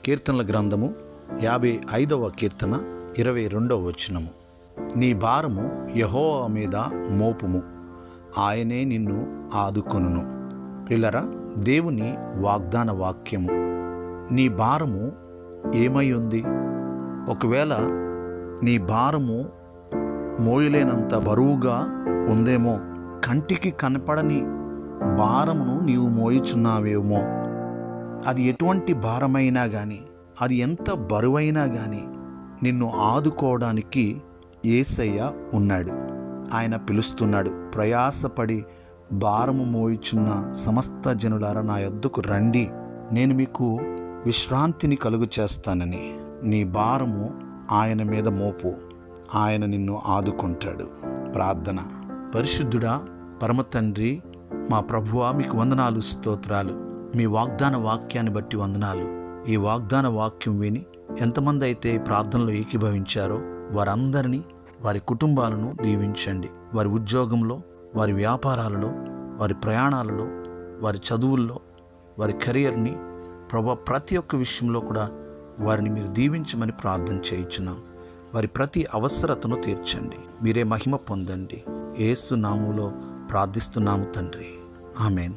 కీర్తనల గ్రంథము 55వ కీర్తన 22వ వచనము. నీ భారము యెహోవా మీద మోపుము, ఆయనే నిన్ను ఆదుకొనును. ప్రియులారా, దేవుని వాగ్దాన వాక్యము. నీ భారము ఏమై ఉంది? ఒకవేళ నీ భారము మోయలేనంత బరువుగా ఉందేమో, కంటికి కనపడని భారమును నీవు మోయుచున్నావేమో. అది ఎటువంటి భారమైనా కానీ, అది ఎంత బరువైనా కానీ నిన్ను ఆదుకోవడానికి యేసయ్య ఉన్నాడు. ఆయన పిలుస్తున్నాడు, ప్రయాసపడి భారము మోయుచున్న సమస్త జనులారా నా యొద్దకు రండి, నేను మీకు విశ్రాంతిని కలుగు చేస్తానని. నీ భారము ఆయన మీద మోపు, ఆయన నిన్ను ఆదుకుంటాడు. ప్రార్థన. పరిశుద్ధుడా, పరమ తండ్రి, మా ప్రభువా, మీకు వందనాలు, స్తోత్రాలు. మీ వాగ్దాన వాక్యాన్ని బట్టి వందనాలు. ఈ వాగ్దాన వాక్యం విని ఎంతమంది అయితే ప్రార్థనలో ఏకీభవించారో వారందరినీ, వారి కుటుంబాలను దీవించండి. వారి ఉద్యోగంలో, వారి వ్యాపారాలలో, వారి ప్రయాణాలలో, వారి చదువుల్లో, వారి కెరియర్ని ప్రభు ప్రతి ఒక్క విషయంలో కూడా వారిని మీరు దీవించమని ప్రార్థన చేయించున్నాం. వారి ప్రతి అవసరతను తీర్చండి. మీరే మహిమ పొందండి. యేసు నామములో ప్రార్థిస్తున్నాము తండ్రి. ఆమేన్.